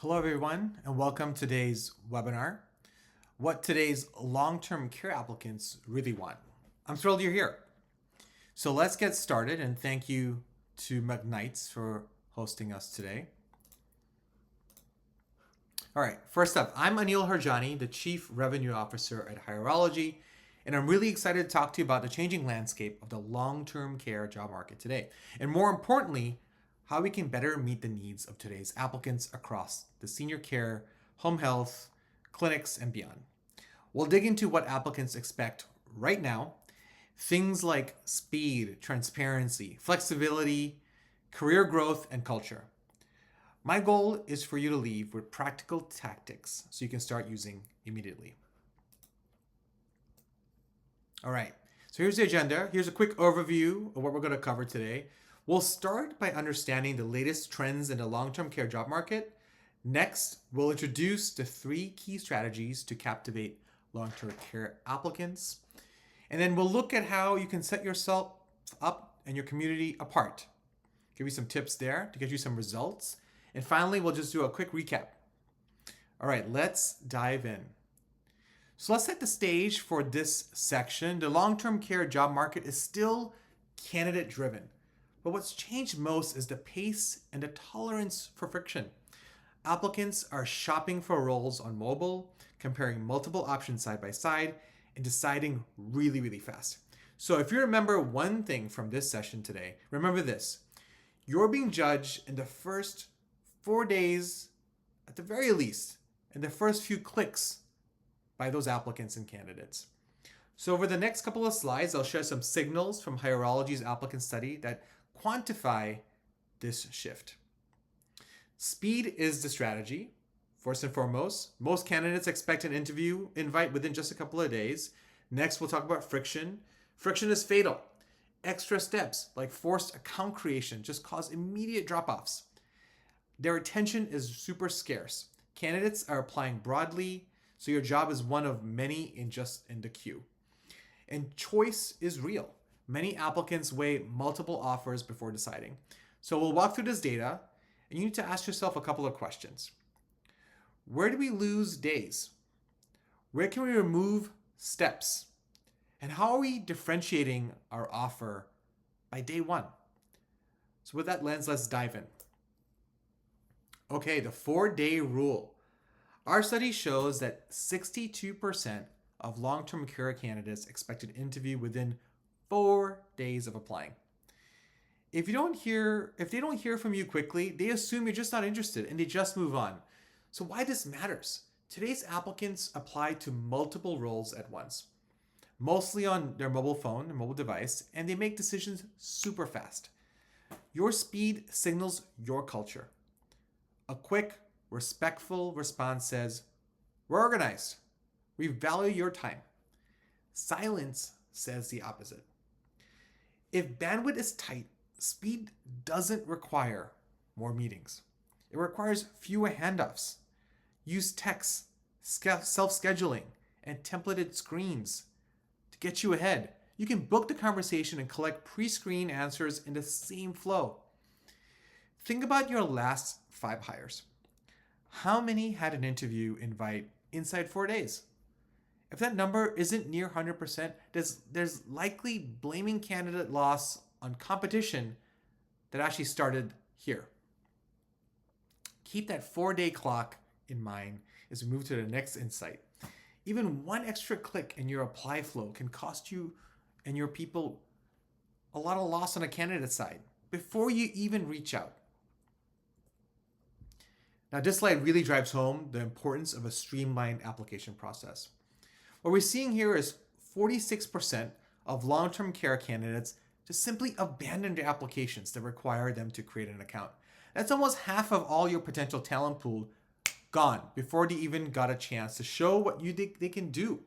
Hello, everyone, and welcome to today's webinar, What Today's Long-Term Care Applicants Really Want. I'm thrilled you're here. So let's get started, and thank you to McKnight's for hosting us today. All right, first up, I'm Anil Harjani, the Chief Revenue Officer at Hierology, and I'm really excited to talk to you about the changing landscape of the long-term care job market today, and more importantly, how we can better meet the needs of today's applicants across the senior care, home health, clinics, and beyond. We'll dig into what applicants expect right now, things like speed, transparency, flexibility, career growth, and culture. My goal is for you to leave with practical tactics so you can start using immediately. All right, so here's the agenda. Here's a quick overview of what we're going to cover today. We'll start by understanding the latest trends in the long-term care job market. Next, we'll introduce the 3 key strategies to captivate long-term care applicants. And then we'll look at how you can set yourself up and your community apart. Give you some tips there to get you some results. And finally, we'll just do a quick recap. All right, let's dive in. So let's set the stage for this section. The long-term care job market is still candidate-driven. But what's changed most is the pace and the tolerance for friction. Applicants are shopping for roles on mobile, comparing multiple options side by side, and deciding really fast. So if you remember one thing from this session today, remember this. You're being judged in the first 4 days, at the very least, in the first few clicks by those applicants and candidates. So over the next couple of slides, I'll share some signals from Hierology's applicant study that quantify this shift. Speed is the strategy. First and foremost, most candidates expect an interview invite within just a couple of days. Next, we'll talk about friction. Friction is fatal. Extra steps like forced account creation just cause immediate drop-offs. Their attention is super scarce. Candidates are applying broadly, so your job is one of many in the queue. And choice is real. Many applicants weigh multiple offers before deciding. So we'll walk through this data, and you need to ask yourself a couple of questions. Where do we lose days? Where can we remove steps? And how are we differentiating our offer by day 1? So with that lens, let's dive in. Okay, the 4-day rule. Our study shows that 62% of long-term care candidates expect an interview within 4 days of applying. If they don't hear from you quickly, they assume you're just not interested and they just move on. So why this matters? Today's applicants apply to multiple roles at once, mostly on their mobile phone and mobile device, and they make decisions super fast. Your speed signals your culture. A quick, respectful response says, "We're organized. We value your time." Silence says the opposite. If bandwidth is tight, speed doesn't require more meetings. It requires fewer handoffs. Use text, self-scheduling, and templated screens to get you ahead. You can book the conversation and collect pre-screened answers in the same flow. Think about your last 5 hires. How many had an interview invite inside 4 days? If that number isn't near 100%, there's likely blaming candidate loss on competition that actually started here. Keep that 4-day clock in mind as we move to the next insight. Even one extra click in your apply flow can cost you and your people a lot of loss on a candidate side before you even reach out. Now, this slide really drives home the importance of a streamlined application process. What we're seeing here is 46% of long-term care candidates just simply abandon their applications that require them to create an account. That's almost half of all your potential talent pool gone before they even got a chance to show what you think they can do.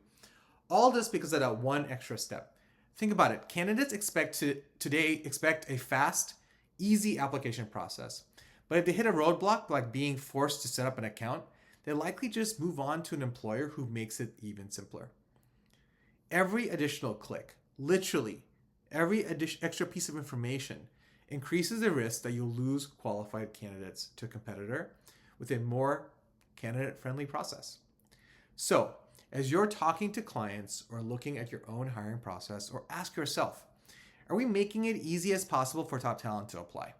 All this because of that one extra step. Think about it. Candidates expect a fast, easy application process. But if they hit a roadblock like being forced to set up an account, they likely just move on to an employer who makes it even simpler. Every additional click, literally every extra piece of information, increases the risk that you'll lose qualified candidates to a competitor, with a more candidate-friendly process. So, as you're talking to clients or looking at your own hiring process, or ask yourself, are we making it easy as possible for top talent to apply?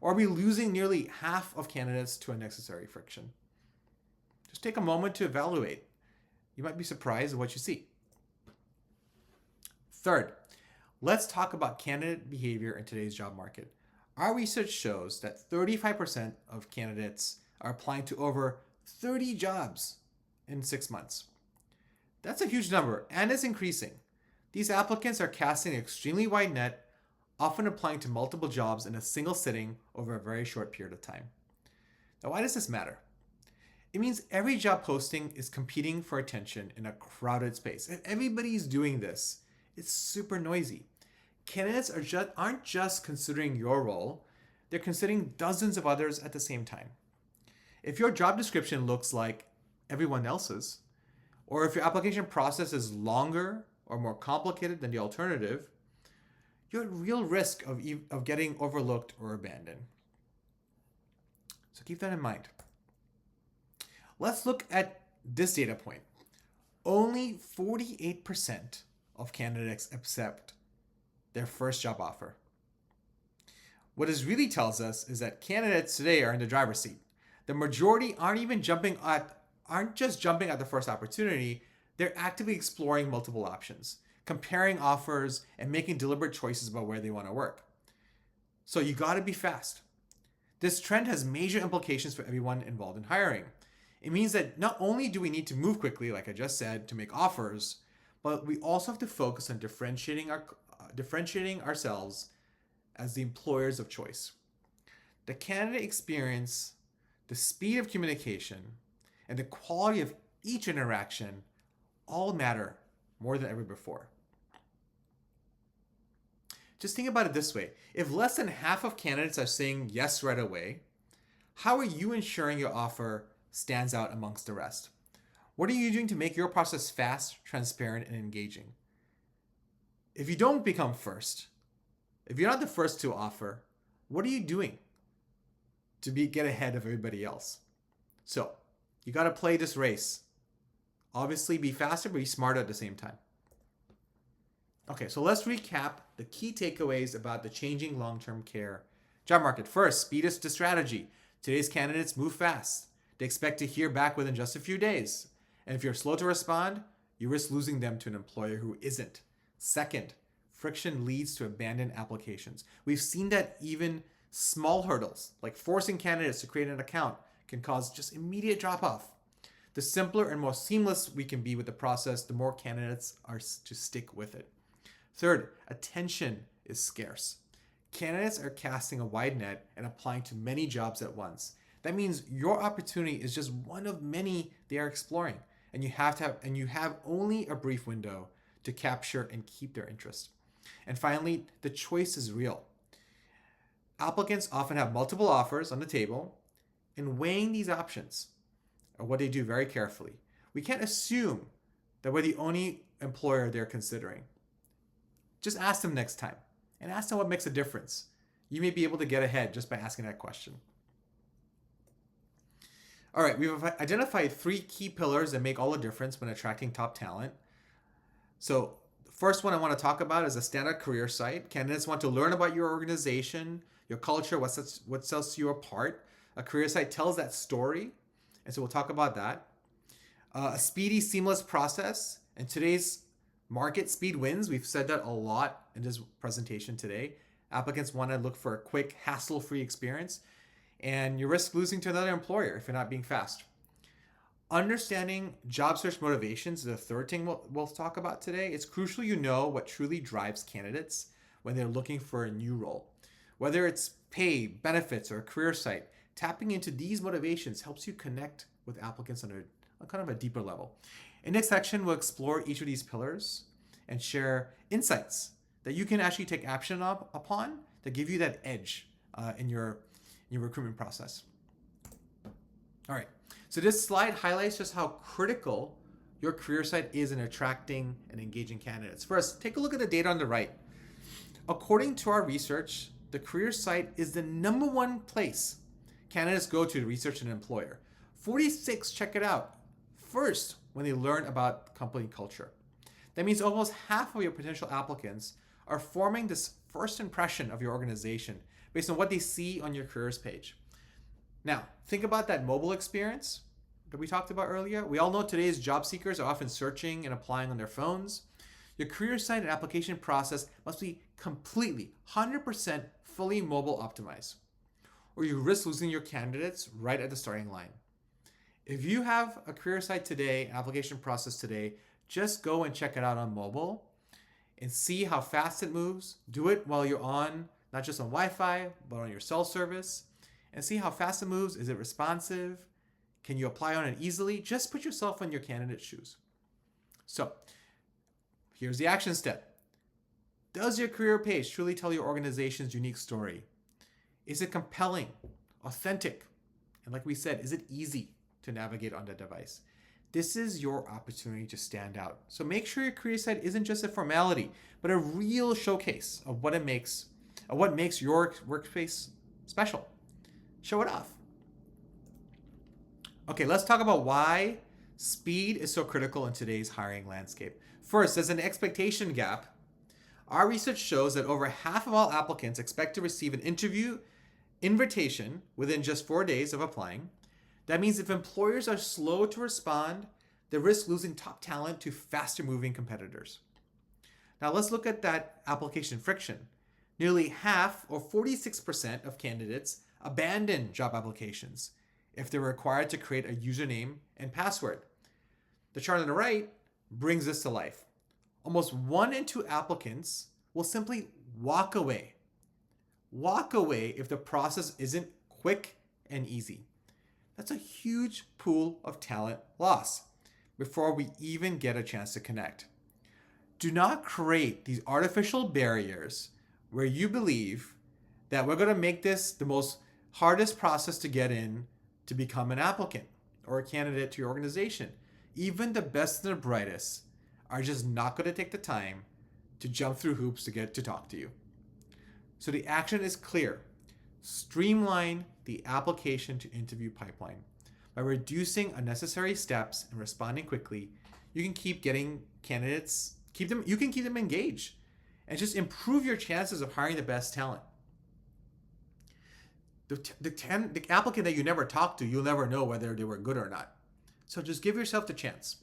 Or are we losing nearly half of candidates to unnecessary friction? Just take a moment to evaluate. You might be surprised at what you see. Third, let's talk about candidate behavior in today's job market. Our research shows that 35% of candidates are applying to over 30 jobs in 6 months. That's a huge number, and it's increasing. These applicants are casting an extremely wide net, often applying to multiple jobs in a single sitting over a very short period of time. Now, why does this matter? It means every job posting is competing for attention in a crowded space. If everybody's doing this, it's super noisy. Candidates aren't just considering your role, they're considering dozens of others at the same time. If your job description looks like everyone else's, or if your application process is longer or more complicated than the alternative, you're at real risk of getting overlooked or abandoned. So keep that in mind. Let's look at this data point. Only 48% of candidates accept their first job offer. What this really tells us is that candidates today are in the driver's seat. The majority aren't just jumping at the first opportunity, they're actively exploring multiple options, comparing offers, and making deliberate choices about where they want to work. So you got to be fast. This trend has major implications for everyone involved in hiring. It means that not only do we need to move quickly, like I just said, to make offers, but we also have to focus on differentiating ourselves as the employers of choice. The candidate experience, the speed of communication, and the quality of each interaction all matter more than ever before. Just think about it this way. If less than half of candidates are saying yes right away, how are you ensuring your offer stands out amongst the rest? What are you doing to make your process fast, transparent, and engaging? If you don't become first, if you're not the first to offer, what are you doing to get ahead of everybody else? So, you got to play this race. Obviously, be faster, but be smarter at the same time. Okay, so let's recap the key takeaways about the changing long-term care job market. First, speed is the strategy. Today's candidates move fast. They expect to hear back within just a few days. And if you're slow to respond, you risk losing them to an employer who isn't. Second, friction leads to abandoned applications. We've seen that even small hurdles, like forcing candidates to create an account, can cause just immediate drop-off. The simpler and more seamless we can be with the process, the more candidates are to stick with it. Third, attention is scarce. Candidates are casting a wide net and applying to many jobs at once. That means your opportunity is just one of many they are exploring, and you have only a brief window to capture and keep their interest. And finally, the choice is real. Applicants often have multiple offers on the table, and weighing these options are what they do very carefully. We can't assume that we're the only employer they're considering. Just ask them next time, and ask them what makes a difference. You may be able to get ahead just by asking that question. All right, we've identified 3 key pillars that make all the difference when attracting top talent. So the first one I want to talk about is a standard career site. Candidates want to learn about your organization, your culture, what sets you apart. A career site tells that story, and so we'll talk about that. A speedy, seamless process. In today's market, speed wins. We've said that a lot in this presentation today. Applicants want to look for a quick, hassle-free experience, and you risk losing to another employer if you're not being fast. Understanding job search motivations is the third thing we'll talk about today. It's crucial you know what truly drives candidates when they're looking for a new role. Whether it's pay, benefits, or a career site, tapping into these motivations helps you connect with applicants on a kind of a deeper level. In this section, we'll explore each of these pillars and share insights that you can actually take action upon that give you that edge in your recruitment process. All right, so this slide highlights just how critical your career site is in attracting and engaging candidates. First, take a look at the data on the right. According to our research, the career site is the #1 place candidates go to research an employer. 46 check it out first when they learn about company culture. That means almost half of your potential applicants are forming this first impression of your organization based on what they see on your careers page. Now, think about that mobile experience that we talked about earlier. We all know today's job seekers are often searching and applying on their phones. Your career site and application process must be completely, 100% fully mobile optimized, or you risk losing your candidates right at the starting line. If you have a career site today, an application process today, just go and check it out on mobile and see how fast it moves. Do it while you're on, not just on Wi-Fi, but on your cell service, and see how fast it moves. Is it responsive? Can you apply on it easily? Just put yourself in your candidate's shoes. So here's the action step. Does your career page truly tell your organization's unique story? Is it compelling, authentic? And like we said, is it easy to navigate on the device? This is your opportunity to stand out. So make sure your career site isn't just a formality, but a real showcase of what makes your workspace special. Show it off. Okay, let's talk about why speed is so critical in today's hiring landscape. First, there's an expectation gap. Our research shows that over half of all applicants expect to receive an interview invitation within just 4 days of applying. That means if employers are slow to respond, they risk losing top talent to faster moving competitors. Now let's look at that application friction. Nearly half, or 46% of candidates, abandon job applications if they're required to create a username and password. The chart on the right brings this to life. Almost 1 in 2 applicants will simply walk away. Walk away if the process isn't quick and easy. That's a huge pool of talent loss before we even get a chance to connect. Do not create these artificial barriers where you believe that we're going to make this the most hardest process to get in to become an applicant or a candidate to your organization. Even the best and the brightest are just not going to take the time to jump through hoops to get to talk to you. So the action is clear. Streamline the application to interview pipeline. By reducing unnecessary steps and responding quickly, you can keep getting candidates, you can keep them engaged and just improve your chances of hiring the best talent. The applicant that you never talk to, you'll never know whether they were good or not. So just give yourself the chance.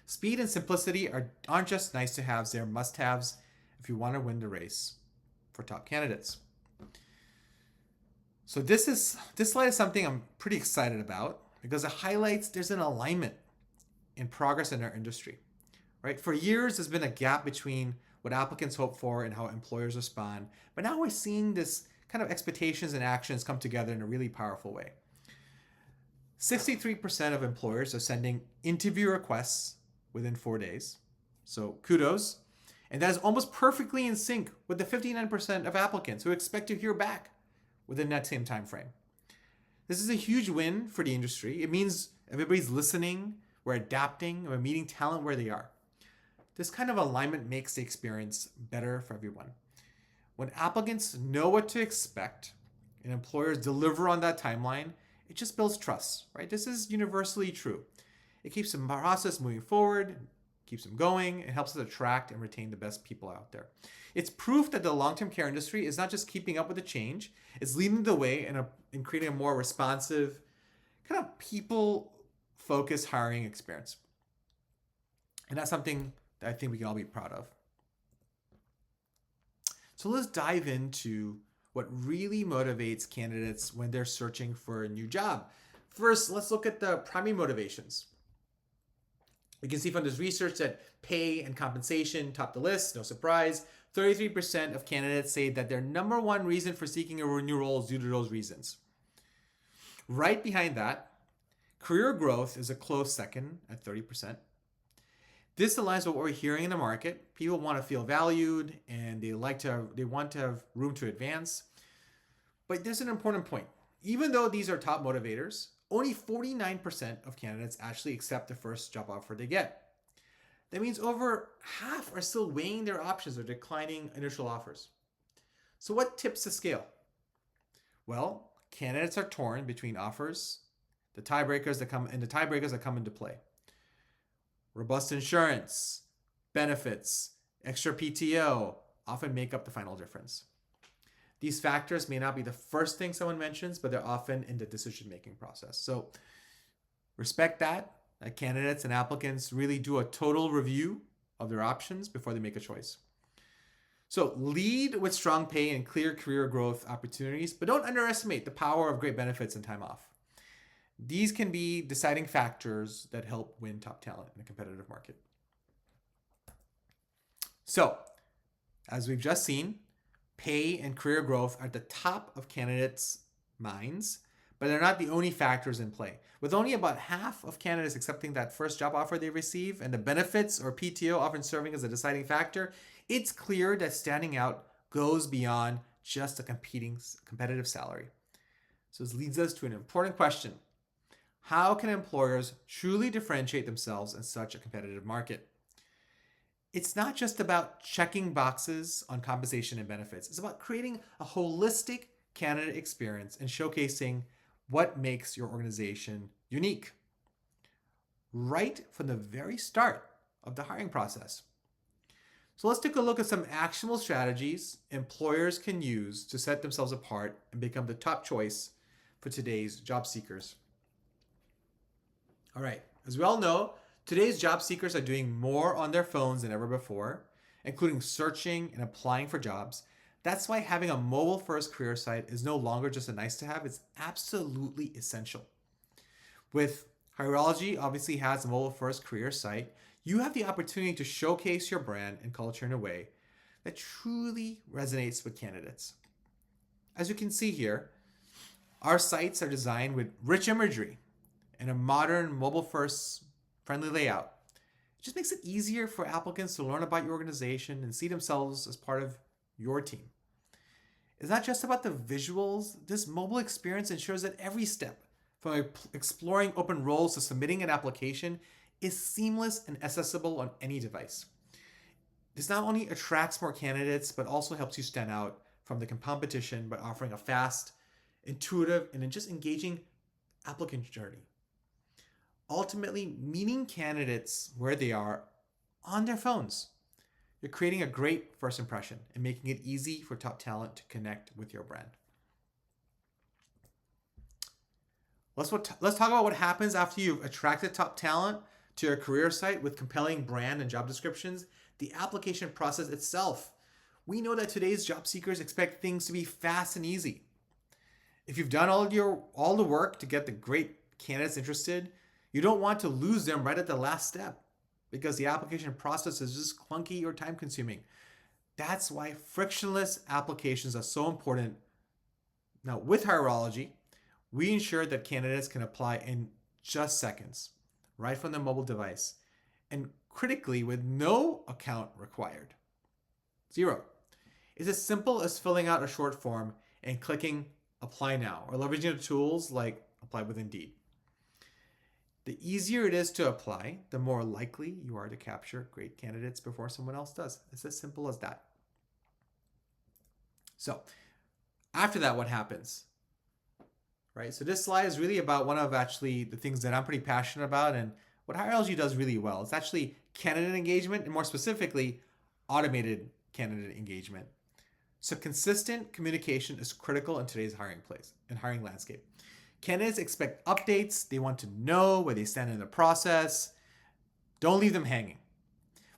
Speed and simplicity aren't just nice to haves, they're must haves if you want to win the race for top candidates. So this slide is something I'm pretty excited about because it highlights there's an alignment in progress in our industry. Right? For years, there's been a gap between what applicants hope for and how employers respond. But now we're seeing this kind of expectations and actions come together in a really powerful way. 63% of employers are sending interview requests within 4 days. So kudos. And that is almost perfectly in sync with the 59% of applicants who expect to hear back within that same time frame. This is a huge win for the industry. It means everybody's listening, we're adapting, and we're meeting talent where they are. This kind of alignment makes the experience better for everyone. When applicants know what to expect and employers deliver on that timeline, it just builds trust, right? This is universally true. It keeps the process moving forward, keeps them going, it helps us attract and retain the best people out there. It's proof that the long-term care industry is not just keeping up with the change, it's leading the way in creating a more responsive, kind of people-focused hiring experience. And that's something that I think we can all be proud of. So let's dive into what really motivates candidates when they're searching for a new job. First, let's look at the primary motivations. You can see from this research that pay and compensation top the list, no surprise. 33% of candidates say that their number one reason for seeking a new role is due to those reasons. Right behind that, career growth is a close second at 30%. This aligns with what we're hearing in the market. People want to feel valued and they want to have room to advance. But there's an important point. Even though these are top motivators, only 49% of candidates actually accept the first job offer they get. That means over half are still weighing their options or declining initial offers. So what tips the scale? Well, candidates are torn between offers, the tiebreakers that come into play. Robust insurance, benefits, extra PTO often make up the final difference. These factors may not be the first thing someone mentions, but they're often in the decision-making process. So respect that candidates and applicants really do a total review of their options before they make a choice. So lead with strong pay and clear career growth opportunities, but don't underestimate the power of great benefits and time off. These can be deciding factors that help win top talent in a competitive market. So, as we've just seen, pay and career growth are at the top of candidates' minds, but they're not the only factors in play. With only about half of candidates accepting that first job offer they receive and the benefits or PTO often serving as a deciding factor, it's clear that standing out goes beyond just a competitive salary. So this leads us to an important question. How can employers truly differentiate themselves in such a competitive market? It's not just about checking boxes on compensation and benefits. It's about creating a holistic candidate experience and showcasing what makes your organization unique right from the very start of the hiring process. So let's take a look at some actionable strategies employers can use to set themselves apart and become the top choice for today's job seekers. All right, as we all know, today's job seekers are doing more on their phones than ever before, including searching and applying for jobs. That's why having a mobile-first career site is no longer just a nice to have, it's absolutely essential. With Hirology obviously has a mobile-first career site, you have the opportunity to showcase your brand and culture in a way that truly resonates with candidates. As you can see here, our sites are designed with rich imagery and a modern mobile-first friendly layout. It just makes it easier for applicants to learn about your organization and see themselves as part of your team. It's not just about the visuals. This mobile experience ensures that every step, from exploring open roles to submitting an application, is seamless and accessible on any device. This not only attracts more candidates, but also helps you stand out from the competition by offering a fast, intuitive, and just engaging applicant journey. Ultimately, meeting candidates where they are on their phones. You're creating a great first impression and making it easy for top talent to connect with your brand. Let's talk about what happens after you've attracted top talent to your career site with compelling brand and job descriptions. The application process itself. We know that today's job seekers expect things to be fast and easy. If you've done all the work to get the great candidates interested, you don't want to lose them right at the last step because the application process is just clunky or time consuming. That's why frictionless applications are so important. Now, with Hirology, we ensure that candidates can apply in just seconds, right from their mobile device, and critically, with no account required. Zero. It's as simple as filling out a short form and clicking Apply Now, or leveraging tools like Apply with Indeed. The easier it is to apply, the more likely you are to capture great candidates before someone else does. It's as simple as that. So, after that, what happens? Right? So this slide is really about one of actually the things that I'm pretty passionate about and what Hirology does really well. It's actually candidate engagement and more specifically, automated candidate engagement. So consistent communication is critical in today's hiring landscape. Candidates expect updates. They want to know where they stand in the process. Don't leave them hanging.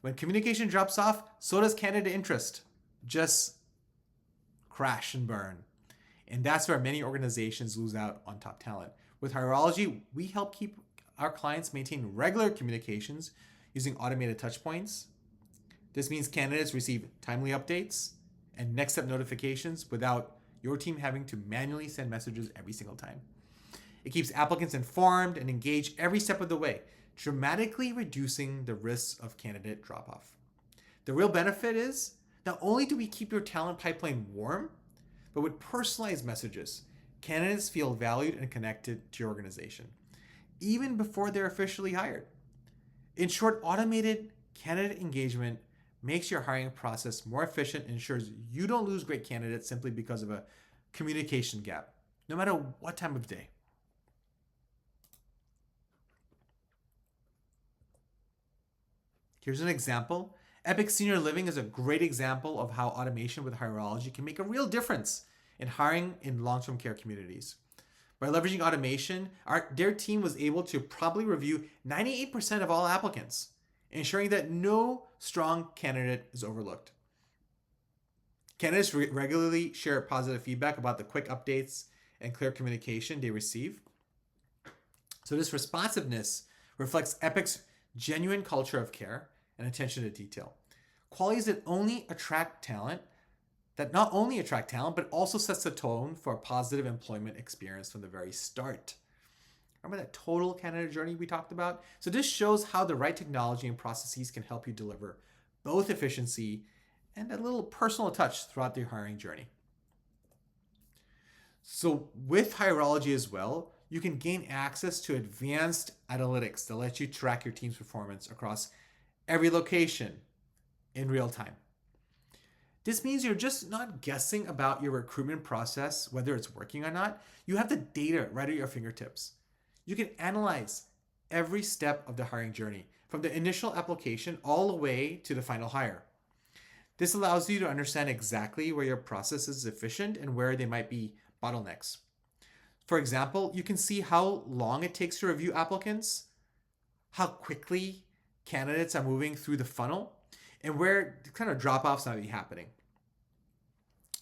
When communication drops off, so does candidate interest. Just crash and burn. And that's where many organizations lose out on top talent. With Hirology, we help keep our clients maintain regular communications using automated touchpoints. This means candidates receive timely updates and next step notifications without your team having to manually send messages every single time. It keeps applicants informed and engaged every step of the way, dramatically reducing the risks of candidate drop-off. The real benefit is not only do we keep your talent pipeline warm, but with personalized messages, candidates feel valued and connected to your organization, even before they're officially hired. In short, automated candidate engagement makes your hiring process more efficient and ensures you don't lose great candidates simply because of a communication gap no matter what time of day. Here's an example. Epic Senior Living is a great example of how automation with Hierology can make a real difference in hiring in long-term care communities. By leveraging automation, their team was able to promptly review 98% of all applicants, ensuring that no strong candidate is overlooked. Candidates regularly share positive feedback about the quick updates and clear communication they receive. So this responsiveness reflects Epic's genuine culture of care and attention to detail. Qualities that not only attract talent, but also sets the tone for a positive employment experience from the very start. Remember that total candidate journey we talked about? So this shows how the right technology and processes can help you deliver both efficiency and a little personal touch throughout the hiring journey. So with Hierology as well, you can gain access to advanced analytics that let you track your team's performance across every location in real time. This means you're just not guessing about your recruitment process, whether it's working or not. You have the data right at your fingertips. You can analyze every step of the hiring journey, from the initial application all the way to the final hire. This allows you to understand exactly where your process is efficient and where there might be bottlenecks. For example, you can see how long it takes to review applicants, how quickly candidates are moving through the funnel, and where kind of drop-offs might be happening.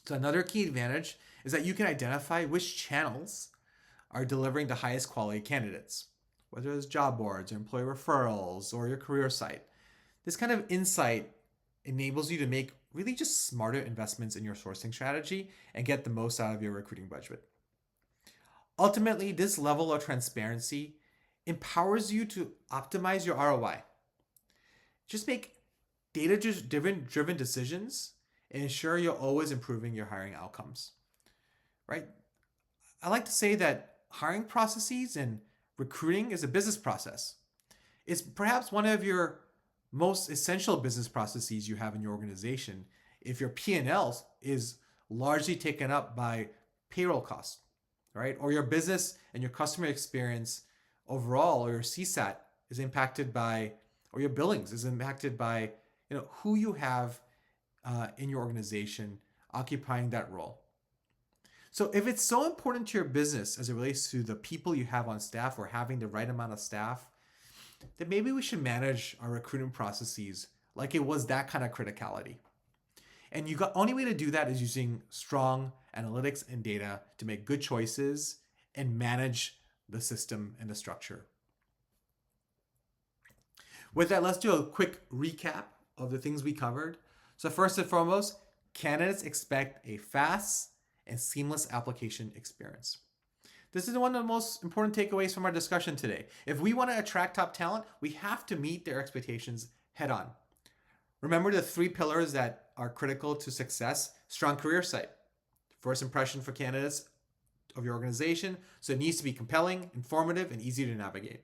So another key advantage is that you can identify which channels are delivering the highest quality candidates, whether it's job boards or employee referrals or your career site. This kind of insight enables you to make really just smarter investments in your sourcing strategy and get the most out of your recruiting budget. Ultimately, this level of transparency empowers you to optimize your ROI. Just make data-driven decisions and ensure you're always improving your hiring outcomes, right? I like to say that hiring processes and recruiting is a business process. It's perhaps one of your most essential business processes you have in your organization if your P&L is largely taken up by payroll costs, right? Or your business and your customer experience overall, or your CSAT is impacted by, or your billings is impacted by, who you have in your organization occupying that role. So if it's so important to your business as it relates to the people you have on staff or having the right amount of staff, then maybe we should manage our recruitment processes like it was that kind of criticality. And the only way to do that is using strong analytics and data to make good choices and manage the system and the structure. With that, let's do a quick recap of the things we covered. So first and foremost, candidates expect a fast and seamless application experience. This is one of the most important takeaways from our discussion today. If we want to attract top talent, we have to meet their expectations head on. Remember the 3 pillars that are critical to success: strong career site, first impression for candidates of your organization, so it needs to be compelling, informative, and easy to navigate.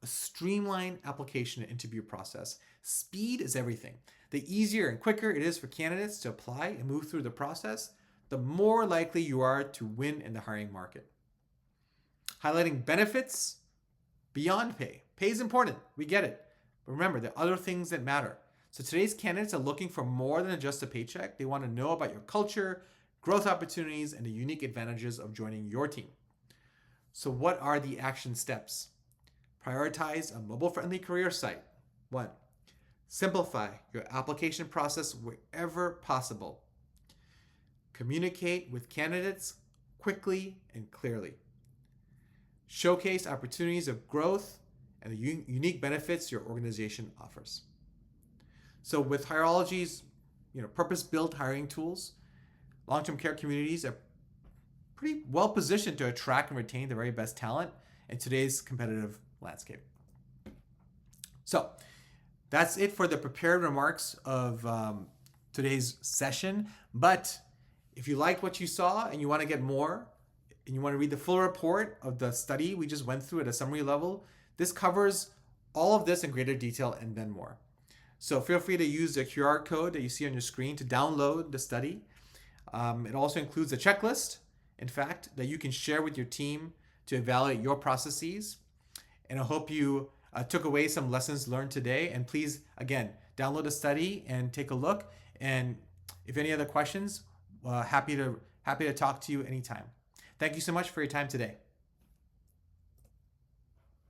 A streamlined application and interview process. Speed is everything. The easier and quicker it is for candidates to apply and move through the process, the more likely you are to win in the hiring market. Highlighting benefits beyond pay. Pay is important, we get it. But remember, there are other things that matter. So today's candidates are looking for more than just a paycheck. They want to know about your culture, growth opportunities, and the unique advantages of joining your team. So what are the action steps? Prioritize a mobile-friendly career site. 1. Simplify your application process wherever possible. Communicate with candidates quickly and clearly. Showcase opportunities of growth and the unique benefits your organization offers. So with Hierology's purpose-built hiring tools, long-term care communities are pretty well positioned to attract and retain the very best talent in today's competitive landscape. So that's it for the prepared remarks of today's session. But if you liked what you saw and you want to get more, and you want to read the full report of the study we just went through at a summary level, this covers all of this in greater detail and then more. So feel free to use the QR code that you see on your screen to download the study. It also includes a checklist in fact, that you can share with your team to evaluate your processes. And I hope you took away some lessons learned today. And please, again, download the study and take a look. And if any other questions, happy to talk to you anytime. Thank you so much for your time today.